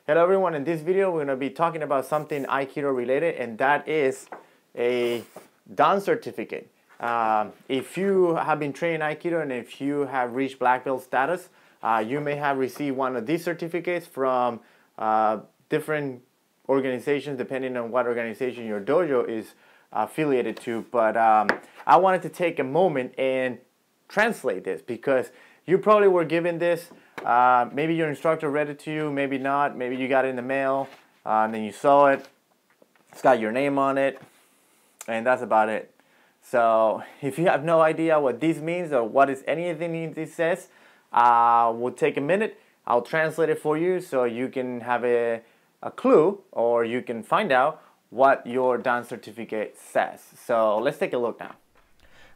Hello everyone, in this video we're going to be talking about something Aikido related, and that is a Dan certificate. If you have been training Aikido and if you have reached black belt status, you may have received one of these certificates from different organizations depending on what organization your dojo is affiliated to. But I wanted to take a moment and translate this because you probably were given this. Maybe your instructor read it to you, maybe not. Maybe you got it in the mail and then you saw it. It's got your name on it, and that's about it. So if you have no idea what this means or what is anything this says, we'll take a minute. I'll translate it for you so you can have a clue, or you can find out what your Dan certificate says. So let's take a look now.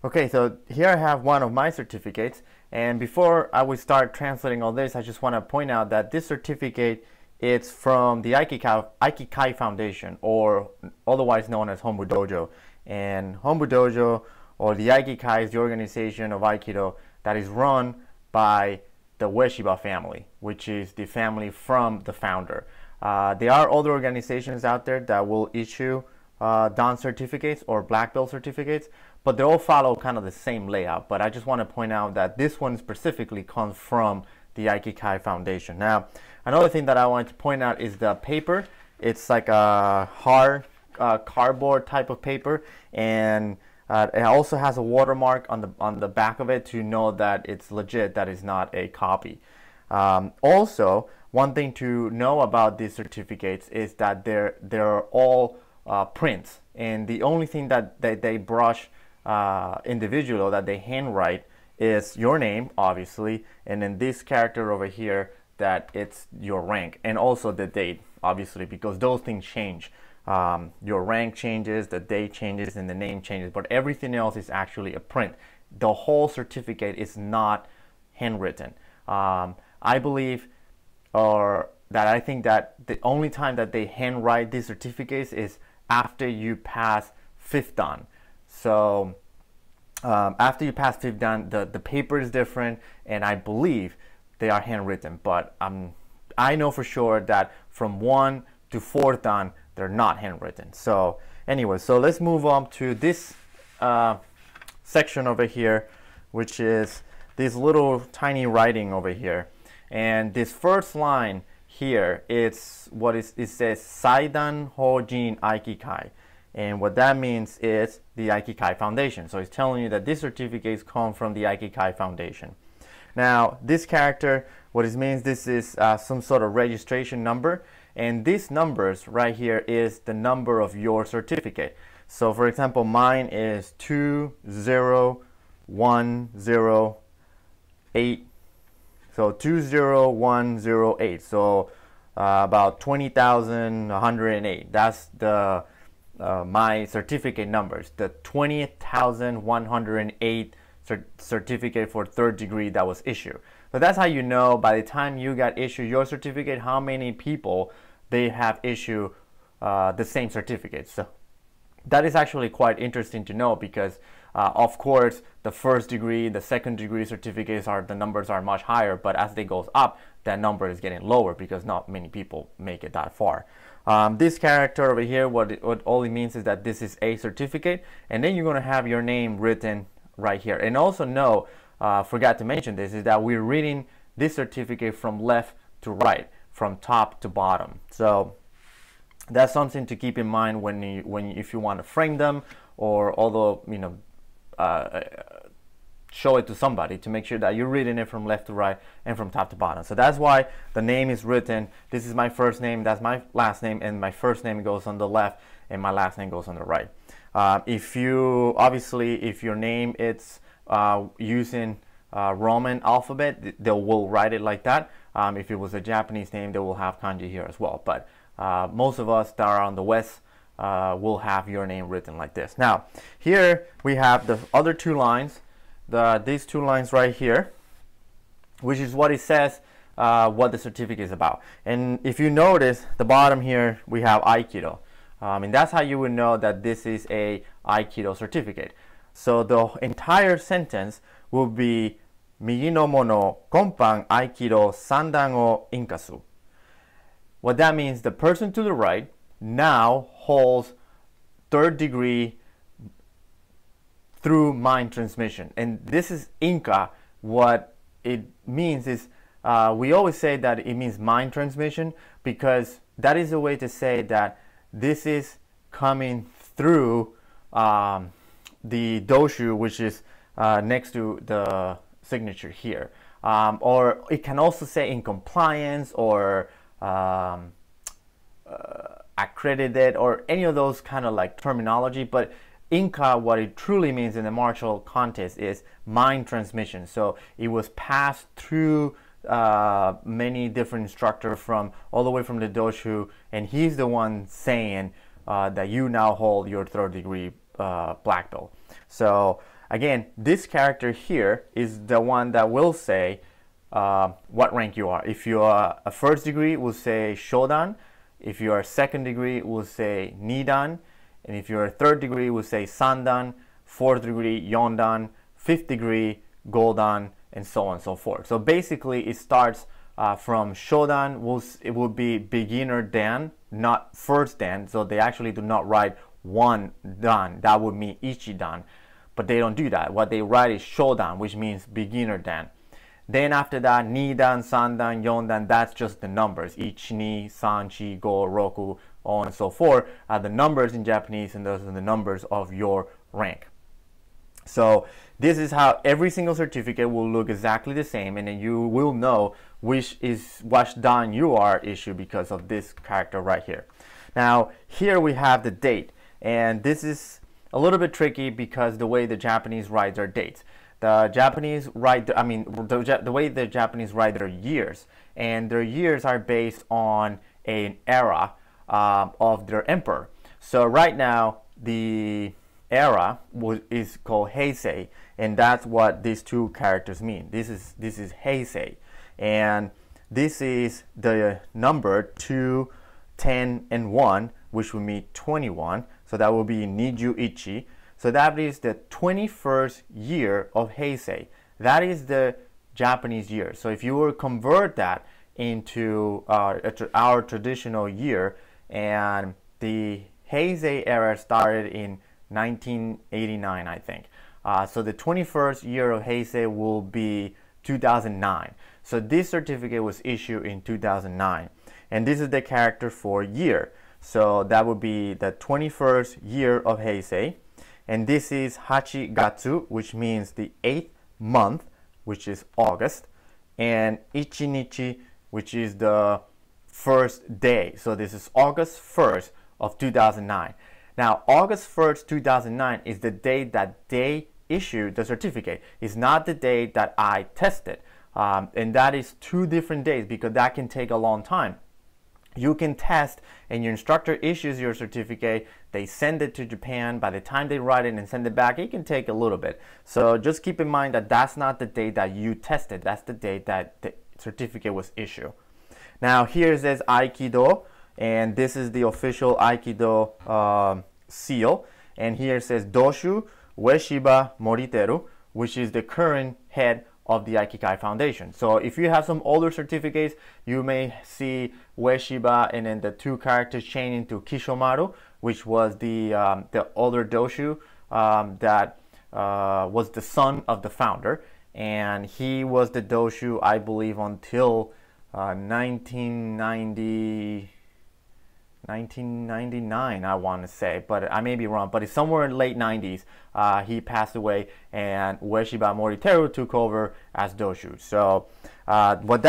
Okay, so here I have one of my certificates, and before I would start translating all this, I just want to point out that this certificate, it's from the Aikikai Foundation, or otherwise known as Hombu Dojo. And Hombu Dojo, or the Aikikai, is the organization of Aikido that is run by the Ueshiba family, which is the family from the founder. There are other organizations out there that will issue Dan certificates or black belt certificates, but they all follow kind of the same layout. But I just want to point out that this one specifically comes from the Aikikai Foundation. Now, another thing that I wanted to point out is the paper. It's like a hard cardboard type of paper, and it also has a watermark on the back of it to know that it's legit, that is not a copy. Also, one thing to know about these certificates is that they're all prints, and the only thing that they brush individually, or that they handwrite, is your name, obviously, and then this character over here, that it's your rank, and also the date, obviously, because those things change. Your rank changes, the date changes, and the name changes, but everything else is actually a print. The whole certificate is not handwritten. I believe, or that I think that the only time that they handwrite these certificates is after you pass 5th Dan. So after you pass 5th Dan, the paper is different, and I believe they are handwritten. But I know for sure that from 1 to 4th Dan, they're not handwritten. So anyway, so let's move on to this section over here, which is this little tiny writing over here. And this first line here, it says Sandan Hojin Aikikai. And what that means is the Aikikai Foundation. So it's telling you that these certificates come from the Aikikai Foundation. Now, this character, what it means, this is some sort of registration number. And these numbers right here is the number of your certificate. So for example, mine is 20108. So 20108. So about 20,108. That's the my certificate numbers. The 20,108 certificate for 3rd degree that was issued. So that's how you know by the time you got issued your certificate how many people they have issued the same certificate. So that is actually quite interesting to know, because of course the 1st degree, the 2nd degree certificates the numbers are much higher, but as they goes up, that number is getting lower because not many people make it that far. This character over here, what all it means is that this is a certificate, and then you're going to have your name written right here. And also know, forgot to mention this, is that we're reading this certificate from left to right, from top to bottom. So that's something to keep in mind if you want to frame them, or although show it to somebody, to make sure that you're reading it from left to right and from top to bottom. So that's why the name is written. This is my first name, that's my last name, and my first name goes on the left and my last name goes on the right. If your name it's using Roman alphabet, they will write it like that. If it was a Japanese name, they will have kanji here as well. But most of us that are on the West will have your name written like this. Now, here we have the other 2 lines, these 2 lines right here, which is what it says what the certificate is about. And if you notice, the bottom here, we have Aikido. And that's how you would know that this is a Aikido certificate. So the entire sentence will be Migi no mono konpan Aikido Sandan o inkasu. What that means, the person to the right now holds third degree through mind transmission. And this is Inka. What it means is, we always say that it means mind transmission, because that is a way to say that this is coming through the doshu, which is next to the signature here. Or it can also say in compliance, or accredited, or any of those kind of like terminology. But Inka, what it truly means in the martial context is mind transmission. So it was passed through many different instructors from all the way from the doshu, and he's the one saying that you now hold your third degree black belt. So again, this character here is the one that will say what rank you are. If you are a first degree, we'll say Shodan. If you are second degree, we'll say Nidan. And if you're a third degree, we'll say Sandan. Fourth degree, Yondan. Fifth degree, Goldan, and so on and so forth. So basically, it starts from Shodan. It will be beginner Dan, not first Dan. So they actually do not write one Dan. That would mean Ichi Dan. But they don't do that. What they write is Shodan, which means beginner Dan. Then after that, Nidan, Sandan, Yondan, that's just the numbers. Ichi, ni, san, chi, go, roku, on and so forth are the numbers in Japanese, and those are the numbers of your rank. So this is how every single certificate will look exactly the same, and then you will know which Dan you are issued because of this character right here. Now here we have the date, and this is a little bit tricky because the way the Japanese write their dates. The Japanese write, the way the Japanese write their years, and their years are based on an era of their emperor. So right now, the era is called Heisei, and that's what these two characters mean. This is Heisei, and this is the number 2, 10, and 1, which will mean 21. So that will be Niju Ichi. So that is the 21st year of Heisei. That is the Japanese year. So if you were to convert that into our traditional year, and the Heisei era started in 1989, I think. So the 21st year of Heisei will be 2009. So this certificate was issued in 2009. And this is the character for year. So that would be the 21st year of Heisei. And this is Hachigatsu, which means the 8th month, which is August. And Ichinichi, which is the first day. So this is August 1st of 2009. Now, August 1st, 2009 is the date that they issued the certificate. It's not the date that I tested. And that is two different days, because that can take a long time. You can test and your instructor issues your certificate. They send it to Japan. By the time they write it and send it back, it can take a little bit. So just keep in mind that that's not the date that you tested. That's the date that the certificate was issued. Now here it says Aikido, and this is the official Aikido seal. And here it says Doshu Ueshiba Moriteru, which is the current head of the Aikikai Foundation. So if you have some older certificates, you may see Ueshiba and then the two characters changing to Kishomaru, which was the older doshu that was the son of the founder. And he was the doshu, I believe, until 1999, I want to say, but I may be wrong, but it's somewhere in late 90s. He passed away, and Ueshiba Moriteru took over as doshu. So what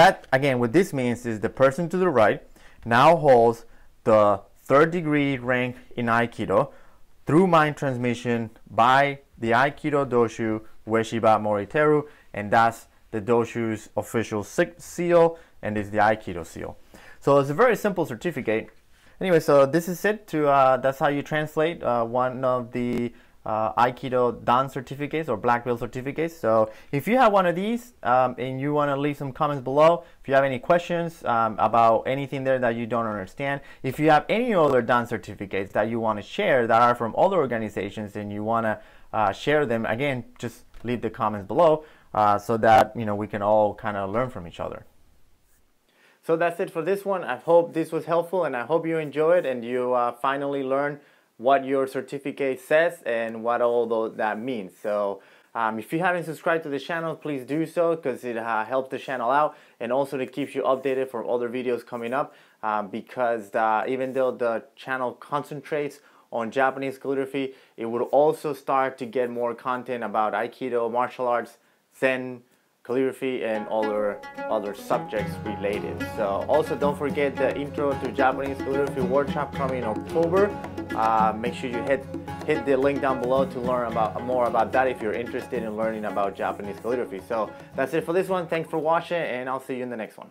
this means is the person to the right now holds the third degree rank in Aikido through mind transmission by the Aikido doshu Ueshiba Moriteru, and that's the doshu's official seal, and is the Aikido seal. So it's a very simple certificate. Anyway, so this is it. That's how you translate one of the Aikido Dan certificates or black belt certificates. So if you have one of these and you want to leave some comments below, if you have any questions about anything there that you don't understand, if you have any other Dan certificates that you want to share that are from other organizations and you want to share them, again, just leave the comments below so that we can all kind of learn from each other. So that's it for this one. I hope this was helpful and I hope you enjoyed and you finally learned what your certificate says and what all that means. So if you haven't subscribed to the channel, please do so because it helps the channel out, and also it keeps you updated for other videos coming up because even though the channel concentrates on Japanese calligraphy, it will also start to get more content about Aikido, martial arts, Zen, calligraphy, and other subjects related. So also don't forget the Intro to Japanese Calligraphy workshop coming in October. Make sure you hit the link down below to learn more about that if you're interested in learning about Japanese calligraphy. So that's it for this one. Thanks for watching, and I'll see you in the next one.